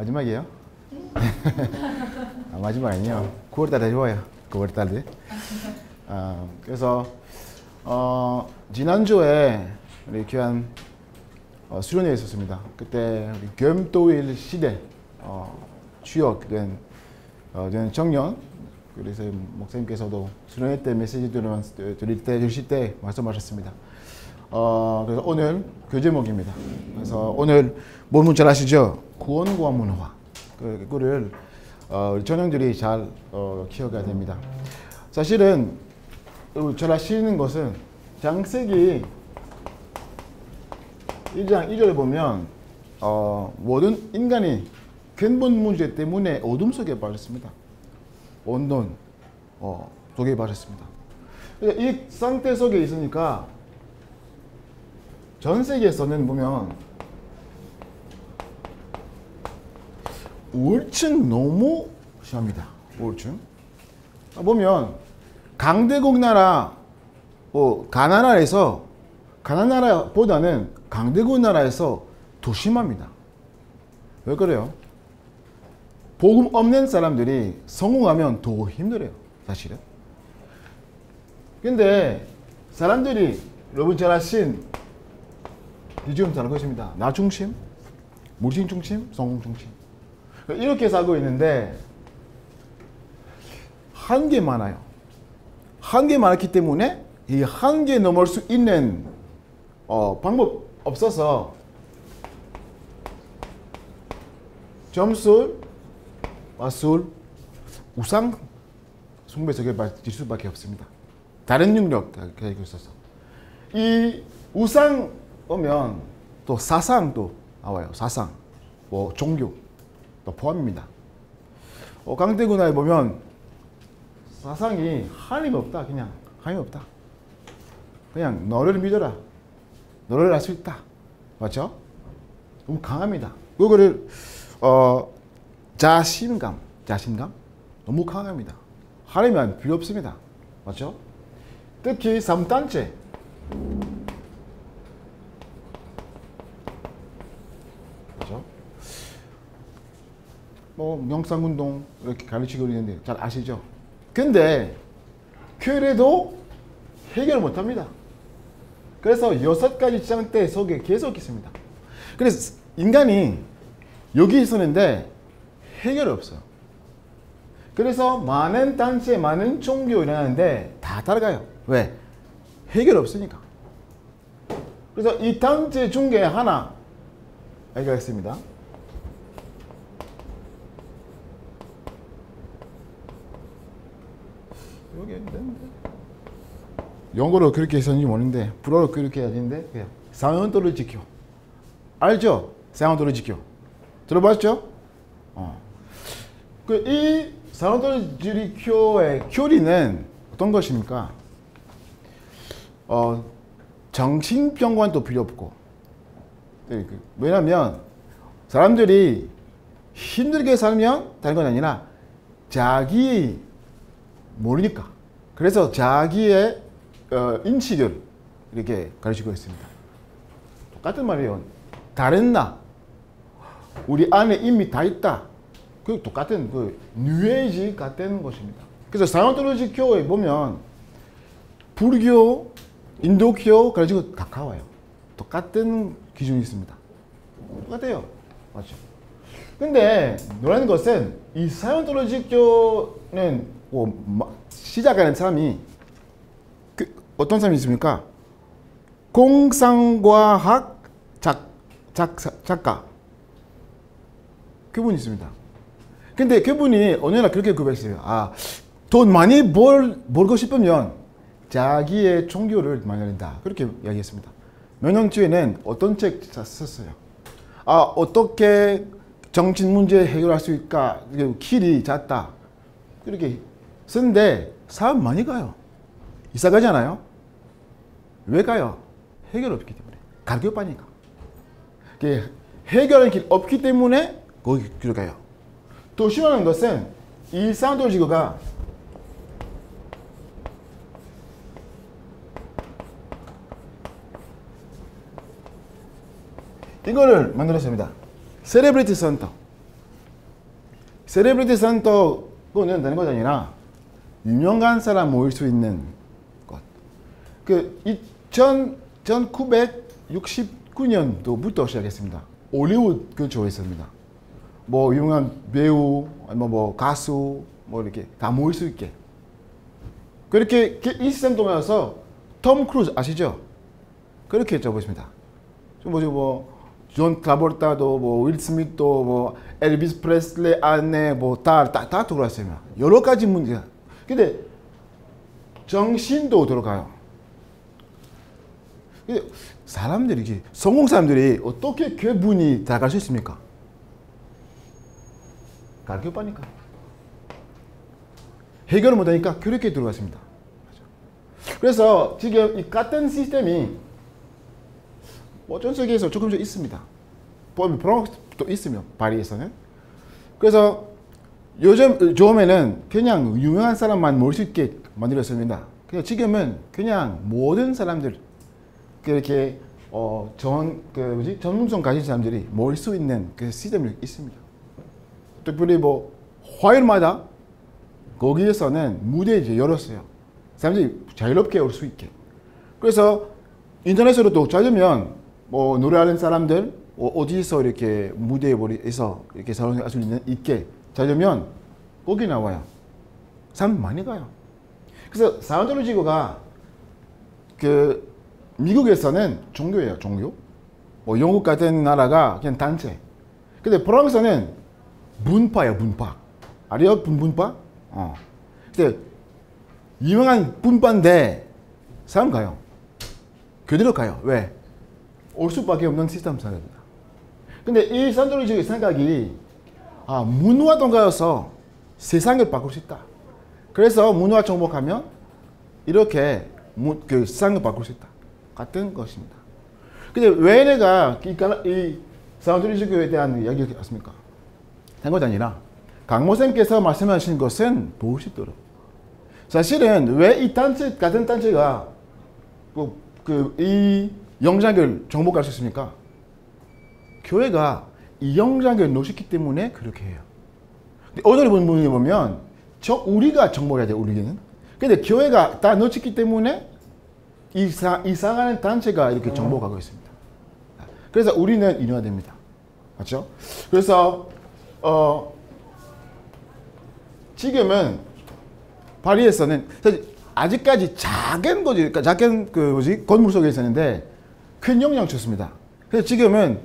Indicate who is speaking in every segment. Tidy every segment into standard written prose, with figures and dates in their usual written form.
Speaker 1: 마지막이에요? 아, 마지막 아니에요. 9월달에 좋아요. 9월달에. 그래서 지난주에 우리 귀한 수련회에 있었습니다. 그때 우리 금토일 시대 추억된 청년, 그래서 목사님께서도 수련회 때 메시지 드릴 때 말씀하셨습니다. 그래서 오늘 교제목입니다. 그래서 오늘 뭔 잘 아시죠? 구원과 문화. 그거를 우리 청년들이 잘 기억해야 됩니다. 사실은 잘 아시는 것은 창세기 1장 2절을 보면 모든 인간이 근본 문제 때문에 어둠 속에 빠졌습니다. 혼돈 속에 빠졌습니다. 이 상태 속에 있으니까 전 세계에서는 보면 우울증 너무 심합니다. 우울증. 보면 강대국 나라, 가난한 나라보다는 강대국 나라에서 더 심합니다. 왜 그래요? 복음 없는 사람들이 성공하면 더 힘들어요. 사실은. 근데 사람들이 여러분 잘 아신 기준 잘 것입니다. 나 중심, 물질 중심, 성공 중심. 이렇게 살고 있는데 한계 많아요. 한계 많기 때문에 이 한계 넘을 수 있는 방법 없어서 점술, 마술, 우상 숭배 속에 빠질 수밖에 없습니다. 다른 능력 가지고 있어서 이 우상 오면 또 사상도 나와요. 사상, 종교 또 포함입니다. 강대군화에 보면 사상이 하나님 없다. 그냥 하나님 없다. 그냥 너를 믿어라. 너를 알 수 있다. 맞죠? 너무 강합니다. 그거를 자신감 너무 강합니다. 하나님은 필요 없습니다. 맞죠? 특히 3단체 그렇죠? 명상운동 이렇게 가르치고 있는데 잘 아시죠? 근데 그래도 해결 못합니다. 그래서 6가지 장대 속에 계속 있습니다. 그래서 인간이 여기 있었는데 해결이 없어요. 그래서 많은 단체, 많은 종교 일어나는데 다 따라가요. 왜? 해결 없으니까. 그래서 이 단체 중에 하나 알겠습니다. 여기 있는데 영어로 그렇게 했었는지 모르는데 불어로 그렇게 해야 되는데 사원토로지교 알죠? 사원토로지교 들어봤죠? 이 사원토로지교의 교리는 어떤 것입니까? 정신병원도 필요 없고 왜냐하면 사람들이 힘들게 살면 다른 건 아니라 자기 모르니까 그래서 자기의 인식을 이렇게 가르치고 있습니다. 똑같은 말이에요. 다른 나 우리 안에 이미 다 있다. 그 똑같은 뉴에이지 같은 것입니다. 그래서 사이언톨로지 교에 보면 불교, 인도교 가르치고 가까워요. 똑같은 기준이 있습니다. 똑같아요. 맞죠? 근데 놀라는 것은 이 사이언톨로지 교는 시작하는 사람이 어떤 사람이 있습니까? 공상과학 작가 그분이 있습니다. 근데 그분이 어느 날 그렇게 고백했어요. 돈 많이 벌고 싶으면 자기의 종교를 만든다. 그렇게 이야기했습니다. 몇 년 뒤에는 어떤 책 썼어요. 어떻게 정신 문제 해결할 수 있을까? 길이 잦다. 그렇게 쓰는데 사람 많이 가요. 이사 가잖아요. 왜 가요? 해결 없기 때문에. 가격 빠니까. 해결할 길 없기 때문에 거기 들어가요. 또 심한 것은 이 사이언톨로지가 이거를 만들었습니다. 셀레브리티 센터. 세레브리티 센터는 되는 것 아니라 유명한 사람 모일 수 있는 것. 그 1969년도부터 시작했습니다. 올리우드 근처에 있습니다. 뭐 유명한 배우, 뭐 가수, 뭐 이렇게 다 모일 수 있게. 그렇게 이 시스템 통해서 톰 크루즈 아시죠? 그렇게 접었습니다. 뭐지 존 트라볼타도 윌 스미스도 엘비스 프레슬리 안에 다 들어왔습니다. 여러 가지 문제가. 근데 정신도 들어가요. 근데 사람들이 성공 사람들이 어떻게 그분이 다가갈 수 있습니까? 가르쳐 빠니까. 해결을 못하니까 그렇게 들어갔습니다. 그래서 지금 이 같은 시스템이 전 세계에서 조금씩 있습니다. 브롱스도 있으며 파리에서는. 그래서 요즘에는 그냥 유명한 사람만 모일 수 있게 만들었습니다. 그래서 지금은 그냥 모든 사람들 그렇게 전문성 가진 사람들이 모일 수 있는 그 시스템이 있습니다. 특별히 화요일마다 거기에서는 무대 이제 열었어요. 사람들이 자유롭게 올 수 있게. 그래서 인터넷으로도 찾으면 노래하는 사람들 어디서 이렇게 무대에서 이렇게 사용할 수 있게 찾으면 거기 나와요. 사람 많이 가요. 그래서 사운드로지고가 그 미국에서는 종교예요, 종교. 영국 같은 나라가 그냥 단체. 근데 프랑스는 문파예요, 문파. 알아요, 문파? 근데 유명한 문파인데 사람 가요. 그대로 가요. 왜? 올 수밖에 없는 시스템 사람입니다. 근데 이 사운드로지고의 생각이 문화 통과여서 세상을 바꿀 수 있다. 그래서 문화 정복하면 이렇게 그 세상을 바꿀 수 있다. 같은 것입니다. 근데 왜 내가 이 사운드로지고에 대한 이야기를 했습니까? 한 것이 아니라 강모쌤께서 말씀하신 것은 보시도록. 사실은 왜 이 단체 같은 단체가 이 영장을 정복할 수 있습니까? 교회가 이 영장을 놓쳤기 때문에 그렇게 해요. 오늘 본 분이 보면 우리가 정복해야 돼요. 우리는. 근데 교회가 다 놓쳤기 때문에 이상한 단체가 이렇게 정복하고 있습니다. 그래서 우리는 이뤄야 됩니다. 맞죠? 그래서 지금은 파리에서는 아직까지 작은 거지, 작은 건물 속에 있었는데 큰 영향을 줬습니다. 그래서 지금은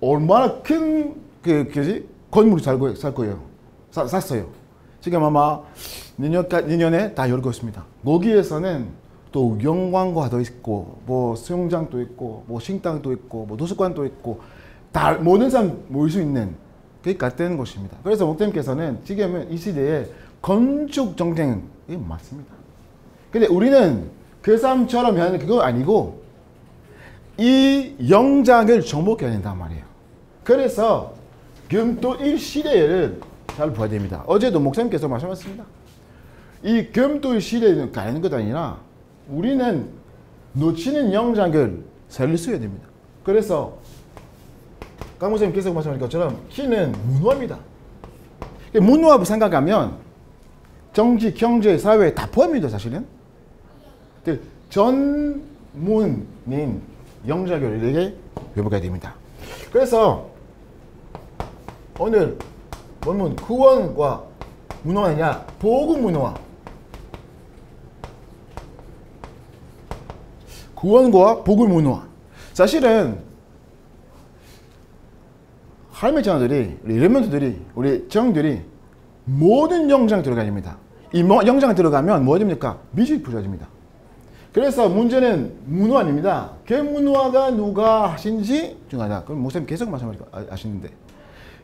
Speaker 1: 얼마나 큰 건물을 살 거예요. 샀어요. 지금 아마 내년에 다 열고 있습니다. 거기에서는 또 영광과도 있고, 수영장도 있고, 식당도 있고, 도서관도 있고, 다 모든 사람 모일 수 있는 그 같은 곳입니다. 그래서 목사님께서는 지금은 이 시대에 건축 정쟁이 맞습니다. 근데 우리는 그 사람처럼 하는 그거 아니고 이 영장을 정복해야 된단 말이에요. 그래서 금토일 시대를 잘 봐야 됩니다. 어제도 목사님께서 말씀하셨습니다. 이 금토일 시대는 가는 것 아니라 우리는 놓치는 영장을 살릴 수 있어야 됩니다. 그래서 강 목사님께서 말씀하신 것처럼 키는 문화입니다. 문화를 생각하면 정치, 경제, 사회 다 포함입니다. 사실은. 전문인 영장을 이렇게 회복해야 됩니다. 그래서 오늘 본문 구원과 문화가 아니라 복음 문화. 구원과 복음 문화. 사실은 할매 자녀들이, 우리 레몬트들이, 우리 정들이 모든 영장 들어가야 됩니다. 이 영장 들어가면 뭐 됩니까? 믿음이 부서집니다. 그래서 문제는 문화 아닙니다. 그 문화가 누가 하신지 중요하다. 그럼 목사님 계속 말씀하시는데.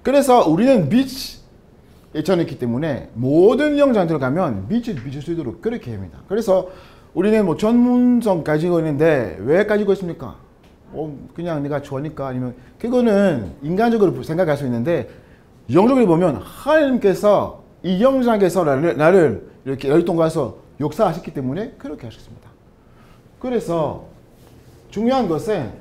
Speaker 1: 그래서 우리는 빛이 전했기 때문에 모든 영장 들어가면 빛을 비출 수 있도록 그렇게 합니다. 그래서 우리는 전문성 가지고 있는데 왜 가지고 있습니까? 그냥 내가 좋아하니까 아니면 그거는 인간적으로 생각할 수 있는데 영적으로 보면 하나님께서 이 영장에서 나를 이렇게 열동가서 역사하셨기 때문에 그렇게 하셨습니다. 그래서 중요한 것은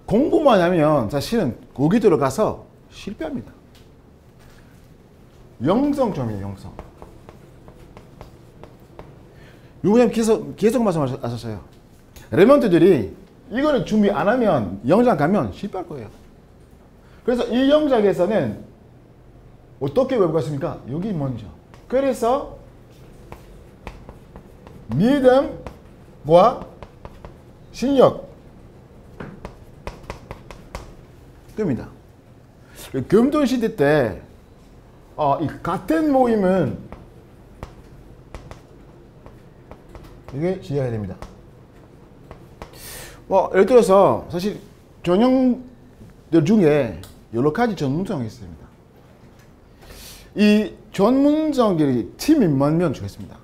Speaker 1: 공부만 하면 사실은 거기 들어가서 실패합니다. 영성점이에요, 영성. 유부님 계속 말씀하셨어요. 랩런트들이 이거를 준비 안 하면 영장 가면 실패할 거예요. 그래서 이 영장에서는 어떻게 외우겠습니까? 여기 먼저. 그래서 믿음과 신력 겁니다. 금돈 시대 때 이 같은 모임은 이게 지어야 됩니다. 예를 들어서 사실 전형들 중에 여러 가지 전문성이 있습니다. 이 전문성들이 팀이 만면 좋겠습니다.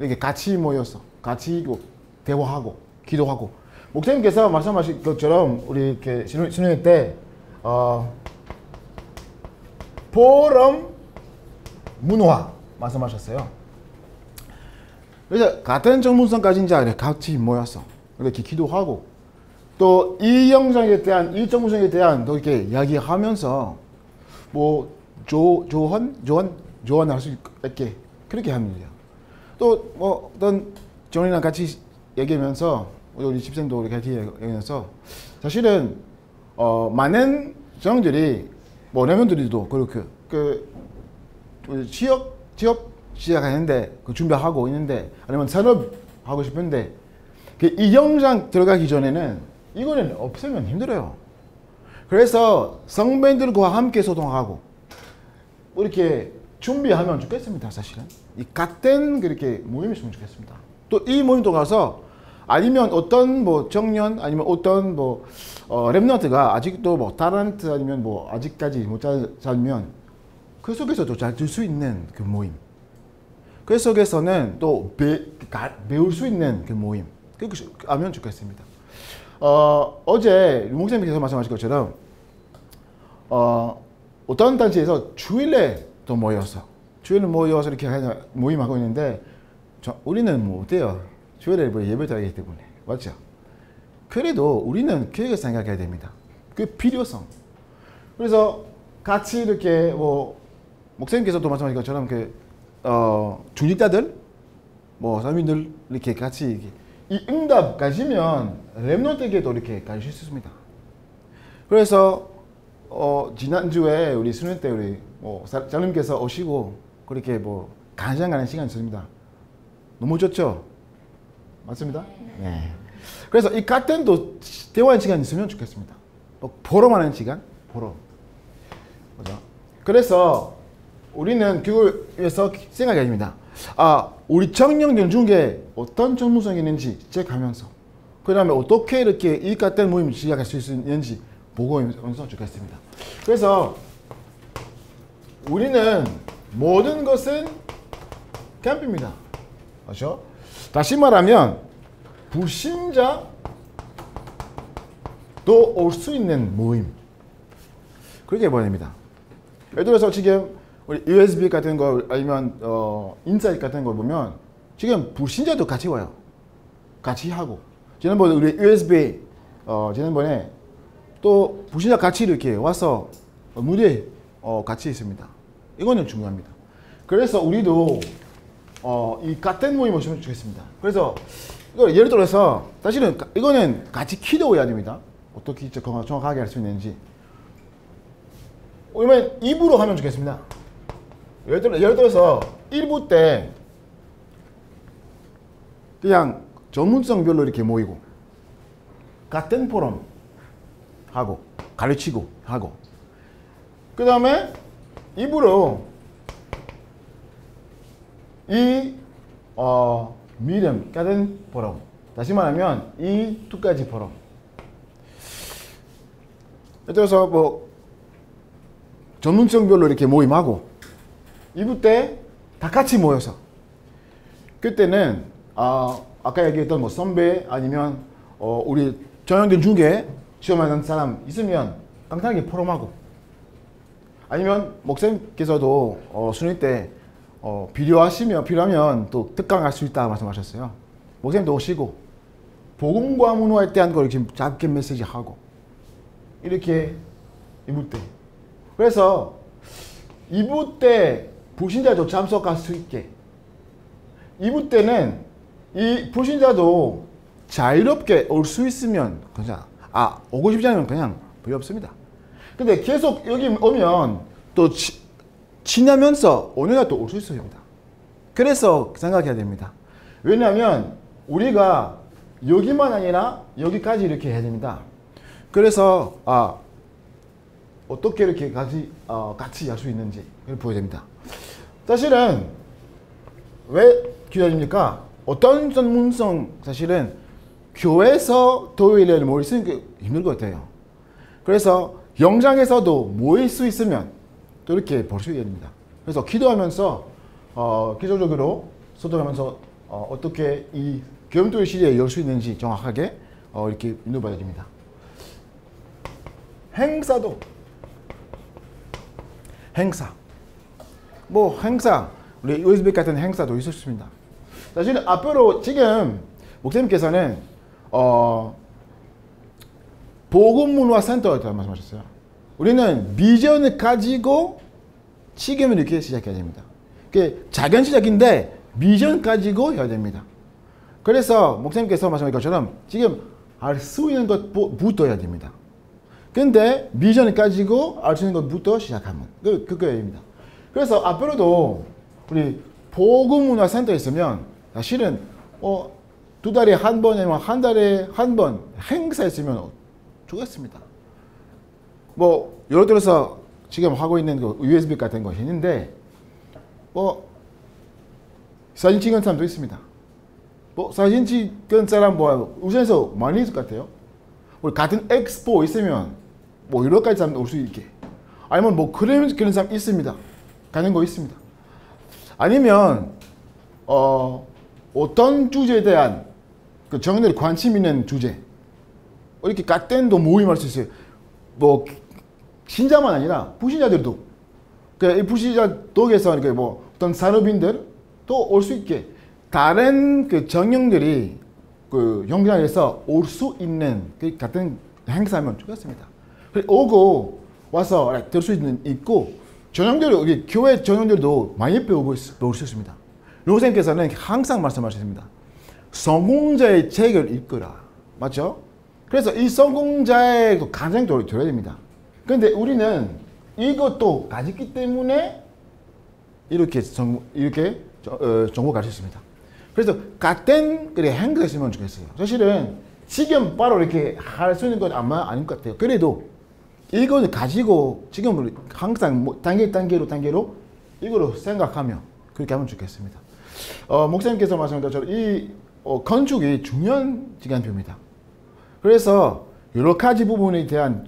Speaker 1: 이렇게 같이 모여서 같이 대화하고 기도하고 목사님께서 말씀하신 것처럼 우리 이렇게 신우회 때 포럼 문화 말씀하셨어요. 그래서 같은 전문성 가진 자들 같이 모여서 이렇게 기도하고 또 이 영상에 대한 이 전문성에 대한 또 이렇게 이야기하면서 뭐 조언할 수 있게 그렇게 합니다. 또 뭐 어떤 정이랑 같이 얘기하면서 우리 집생도 같이 얘기하면서 사실은 많은 정들이 뭐 레몬들도 그렇게 취업 시작하는데 준비하고 있는데 아니면 산업 하고 싶은데 이 영상 들어가기 전에는 이거는 없으면 힘들어요. 그래서 성배들과 함께 소통하고 이렇게 준비하면 좋겠습니다. 사실은 이 같은 그렇게 모임이 있으면 좋겠습니다. 또 이 모임도 가서 아니면 어떤 뭐 청년 아니면 어떤 뭐 랩런트가 아직도 뭐 타란트 아니면 뭐 아직까지 못 살면 그 속에서도 잘 들 수 있는 그 모임. 그 속에서는 또 배울 수 있는 그 모임. 그렇게 하면 좋겠습니다. 어제 목사님께서 말씀하신 것처럼 어떤 단체에서 주일에 또 모여서 이렇게 모임하고 있는데 우리는 뭐 어때요? 주일에 뭐 예배드리기 때문에 맞죠? 그래도 우리는 교회가 생각해야 됩니다. 그 필요성. 그래서 같이 이렇게 뭐 목사님께서도 말씀하신 것처럼 중직자들 뭐 사람들 이렇게 같이 이 응답 가지면 랩런트에게도 이렇게 가실 수 있습니다. 그래서 지난주에 우리 수능 때 우리 장님께서 오시고 그렇게 뭐 간장가는 시간이 있습니다. 너무 좋죠? 맞습니다? 네. 그래서 이 같은 또 대화하는 시간이 있으면 좋겠습니다. 보러하는 시간, 보러. 그죠? 그래서 우리는 그거에서 생각해야 됩니다. 우리 청년들 중에 어떤 전문성이 있는지 체크하면서 그 다음에 어떻게 이렇게 이 같은 모임을 시작할 수 있는지 보고하면서 좋겠습니다. 그래서 우리는 모든 것은 캠프입니다. 그렇죠? 다시 말하면 불신자도 올 수 있는 모임. 그렇게 보냅니다. 예를 들어서 지금 우리 USB 같은 거 아니면 인사이트 같은 걸 보면 지금 불신자도 같이 와요. 같이 하고 지난번에 우리 USB 지난번에 또 불신자 같이 이렇게 와서 무대 같이 있습니다. 이거는 중요합니다. 그래서 우리도 이 같은 모임을 하시면 좋겠습니다. 그래서 예를 들어서 사실은 이거는 같이 기도해야 됩니다. 어떻게 정확하게 할 수 있는지. 그러면 2부로 하면 좋겠습니다. 예를 들어서 1부 때 그냥 전문성별로 이렇게 모이고 같은 포럼 하고 가르치고 하고 그 다음에 2부로 이 믿음 같은 포럼 다시 말하면 이 두 가지 포럼 예를 들어서 뭐 전문성별로 이렇게 모임하고 2부 때 다 같이 모여서 그때는 아까 얘기했던 뭐 선배 아니면 우리 전형들 중에 시험하는 사람 있으면 간단하게 포럼하고 아니면 목사님께서도 수능 때 필요하면 또 특강할 수 있다 말씀하셨어요. 목사님도 오시고 복음과 문화에 대한 걸 지금 짧게 메시지하고 이렇게 2부 때 그래서 2부 때 불신자도 참석할 수 있게 2부 때는 이 불신자도 자유롭게 올 수 있으면 그냥 오고 싶지 않으면 그냥 필요 없습니다. 근데 계속 여기 오면 또 지나면서 오늘날 또 올 수 있습니다. 그래서 생각해야 됩니다. 왜냐하면 우리가 여기만 아니라 여기까지 이렇게 해야 됩니다. 그래서 어떻게 이렇게 같이 할 수 있는지 보여야 됩니다. 사실은 왜 기도합니까? 어떤 전문성 사실은 교회에서 토요일에 모일 수 있는 게 힘들 것 같아요. 그래서 영장에서도 모일 수 있으면 또 이렇게 볼 수 있게 됩니다. 그래서 기도하면서 기초적으로 소통하면서 어떻게 이 겸토일 시대에 열 수 있는지 정확하게 이렇게 인도받아야 됩니다. 행사도 행사 우리 USB 같은 행사도 있었습니다. 사실 앞으로 지금 목사님께서는 복음문화센터라고 말씀하셨어요. 우리는 비전을 가지고 지금 이렇게 시작해야 됩니다. 작은 시작인데 비전 가지고 해야 됩니다. 그래서 목사님께서 말씀하신 것처럼 지금 알 수 있는 것부터 해야 됩니다. 근데 비전을 가지고 알 수 있는 것부터 시작하면 그거입니다. 그래서 앞으로도 우리 복음문화센터에 있으면 사실은 2달에 한 번이면 한 달에 한 번 행사 있으면 좋겠습니다. 예를 들어서 지금 하고 있는 그 USB 같은 것이 있는데 사진 찍은 사람도 있습니다. 사진 찍은 사람 우선에서 많이 있을 것 같아요. 우리 같은 엑스포 있으면 여러 가지 사람 올 수 있게 아니면 그런 사람 있습니다. 가는 거 있습니다. 아니면 어떤 주제에 대한 그 정인들이 관심 있는 주제 이렇게 같은 도 모임할 수 있어요. 신자만 아니라 불신자들도 이 불신자 독에서 어떤 산업인들 또 올 수 있게 다른 그 정령들이 그 영장에서 올 수 있는 그 같은 행사면 좋겠습니다. 오고 와서 들 수 있고 전형들 교회 전형들도 많이 배울 수 있습니다. 선생님께서는 항상 말씀하셨습니다. 성공자의 책을 읽거라. 맞죠? 그래서 이 성공자의 가정도 들어야 됩니다. 그런데 우리는 이것도 가졌기 때문에 이렇게 정보 갈 수 있습니다. 그래서 같은 행사가 있으면 좋겠어요. 사실은 지금 바로 이렇게 할 수 있는 건 아마 아닌 것 같아요. 그래도 이걸 가지고 지금 항상 단계로 이거로 생각하며 그렇게 하면 좋겠습니다. 목사님께서 말씀하신 것처럼 이 건축이 중요한 시간표입니다. 그래서 여러 가지 부분에 대한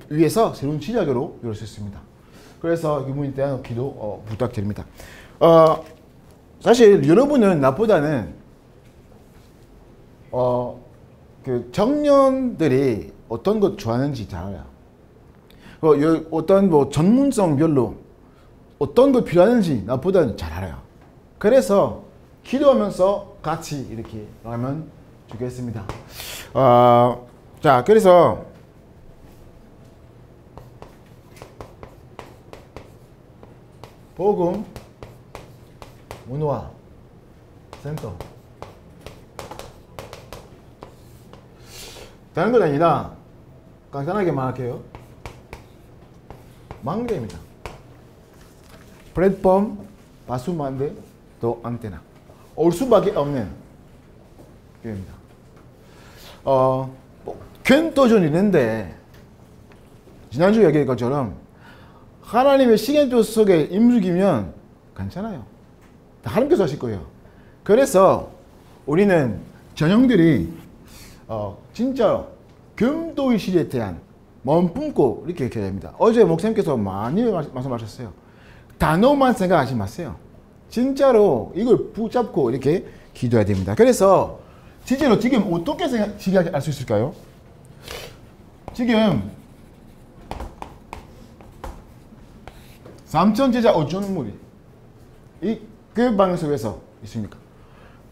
Speaker 1: 위해서 새로운 시작으로 이룰 수 있습니다. 그래서 이 부분에 대한 기도 부탁드립니다. 사실 여러분은 나보다는 그 청년들이 어떤 것 좋아하는지 잘 알아요. 어떤 전문성별로 어떤 것 필요하는지 나보다는 잘 알아요. 그래서 기도하면서 같이 이렇게 하면 좋겠습니다. 자, 그래서 복음 문화 센터 다른 건 아니라 간단하게 말할게요. 망대입니다. 플랫폼, 바수만대, 또 안테나 올 수밖에 없는 교회입니다. 괜도전 있는데 지난주 얘기한 것처럼 하나님의 시간표 속에 임직이면 괜찮아요. 다 하나님께서 하실 거예요. 그래서 우리는 전형들이 진짜 금도의 시대에 대한 마음 품고 이렇게 해야 됩니다. 어제 목사님께서 많이 말씀하셨어요. 단어만 생각하지 마세요. 진짜로 이걸 붙잡고 이렇게 기도해야 됩니다. 그래서 실제로 지금 어떻게 시작할 수 있을까요? 지금 3천 제자 어촌물이 그 방송에서 있습니까?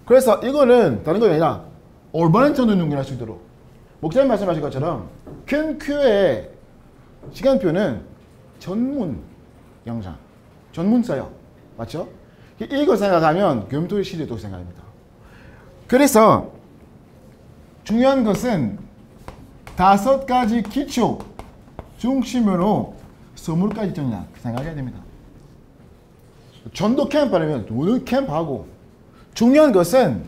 Speaker 1: 그래서 이거는 다른 게 아니라 올바른 전도능을 할 수 있도록 목사님 말씀하신 것처럼 큰 교회의 시간표는 전문 영장, 전문서요. 맞죠? 이거 생각하면 금토일 시대도 생각합니다. 그래서 중요한 것은 5가지 기초 중심으로 선물까지 정리한 생각해야 됩니다. 전도 캠프 하면 오늘 캠프하고 중요한 것은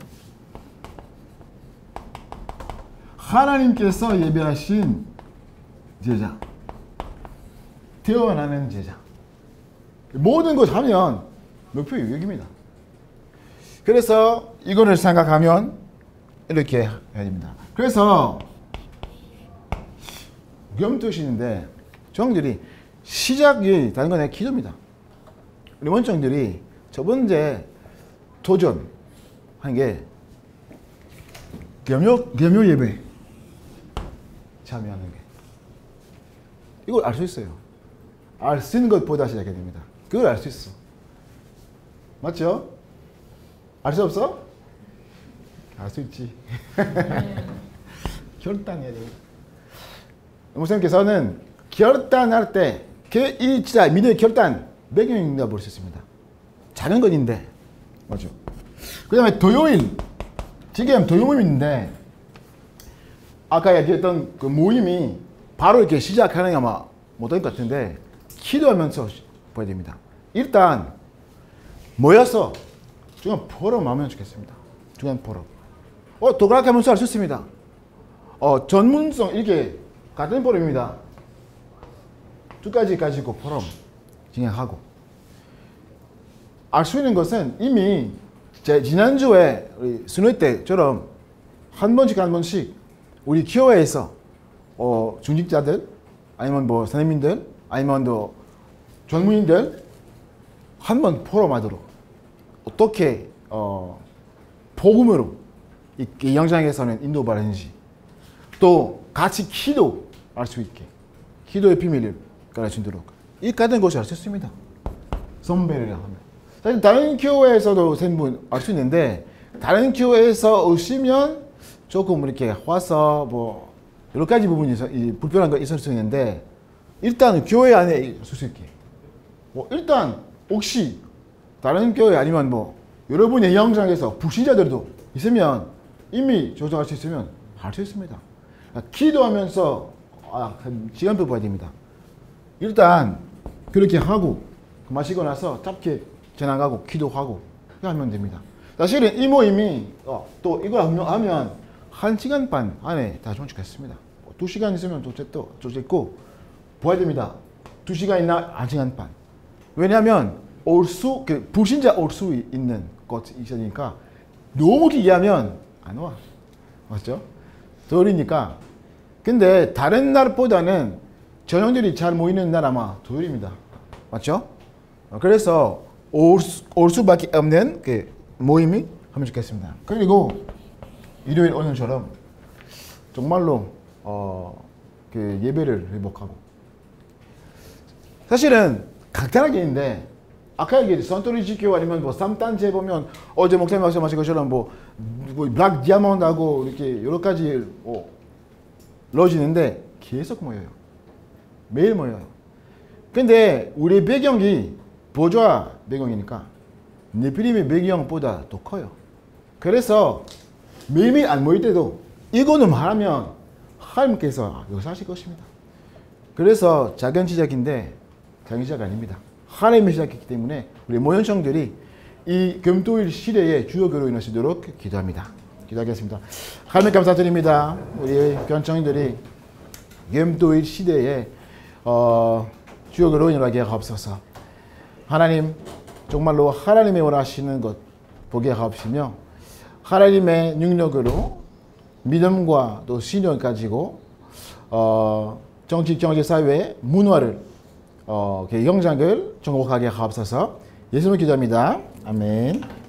Speaker 1: 하나님께서 예배하신 제자, 태어나는 제자, 모든 것 하면 목표 유익입니다. 그래서 이거를 생각하면 이렇게 해야 됩니다. 그래서 겸투신인데 저들이 시작이 다른 건 기도입니다. 우리 원청들이 첫 번째 도전한 게 겸요 예배 참여하는 게 이걸 알 수 있어요. 알 수 있는 것보다 시작해야 됩니다. 그걸 알 수 있어. 맞죠? 알 수 없어? 알 수 있지. 결단해야 됩니다. 목사님께서는 결단할 때 이 진짜 믿음의 결단 배경인가 볼 수 있습니다. 작은 것인데 맞죠? 그 다음에 토요일 지금 토요일인데 아까 얘기했던 그 모임이 바로 이렇게 시작하는 게 아마 못할 것 같은데 기도하면서 봐야 됩니다. 일단 모여서 중간 포럼 하면 좋겠습니다. 중간 포럼. 도그락하면서 할 수 있습니다. 전문성 이렇게 같은 포럼입니다. 두 가지 가지고 포럼 진행하고 알 수 있는 것은 이미 지난주에 우리 순회 때처럼 한 번씩 우리 교회에서 중직자들 아니면 뭐 선생님들 아니면 또 전문인들 한번 포럼하도록 어떻게 복음으로 이 영장에서는 인도받는지 또 같이 기도할 수 있게 기도의 비밀을 가르치도록 이 같은 것이 알 수 있습니다. 선배를 하면 사실 다른 교회에서도 생분 알 수 있는데 다른 교회에서 오시면 조금 이렇게 와서 뭐 여러 가지 부분이 불편한 거 있을 수 있는데 일단 교회 안에 있을 수 있게 일단 혹시 다른 교회 아니면 뭐 여러분의 영장에서 불신자들도 있으면 이미 조정할 수 있으면 할 수 있습니다. 기도하면서 시간표 봐야 됩니다. 일단 그렇게 하고 마시고 나서 짧게 지나가고 기도하고 하면 됩니다. 사실은 이 모임이 또 이걸 하면 1시간 반 안에 다 좀 좋겠습니다. 2시간 있으면 또 좋겠고 봐야 됩니다. 2시간이나 1시간 반. 왜냐하면 불신자 올 수 있는 것이 있으니까 너무 길게 하면 안 와. 맞죠? 토요일이니까. 근데 다른 날보다는 전형들이 잘 모이는 날 아마 토요일입니다. 맞죠? 그래서 올 수밖에 없는 그 모임이 하면 좋겠습니다. 그리고 일요일 오늘처럼 정말로 그 예배를 회복하고 사실은 간단하게 있는데 아까 얘기했듯이 선토리 지교 아니면 뭐 3단체 보면 어제 목사님 말씀하신 것처럼 뭐 블랙 디아몬드하고 이렇게 여러 가지 러지는데 계속 모여요. 매일 모여요. 근데 우리 배경이 보좌 배경이니까 네피림의 배경보다 더 커요. 그래서 매일매일 안 모일 때도 이거는 말하면 하나님께서 역사하실 것입니다. 그래서 작은 시작인데 작은 시작 아닙니다. 하나님의 시작이기 때문에 우리 모현성들이 이 금토일 시대의 주역으로 인하시도록 기도합니다. 기도하겠습니다. 하나님 감사드립니다. 우리 견청인들이 금토일 시대에 주역으로 인하게 하옵소서. 하나님 정말로 하나님의 원하시는 것 보게 하옵시며 하나님의 능력으로 믿음과 또 신념을 가지고 정치, 경제, 사회, 문화를 영장을 정복하게 하옵소서. 예수님을 기도합니다. 아멘.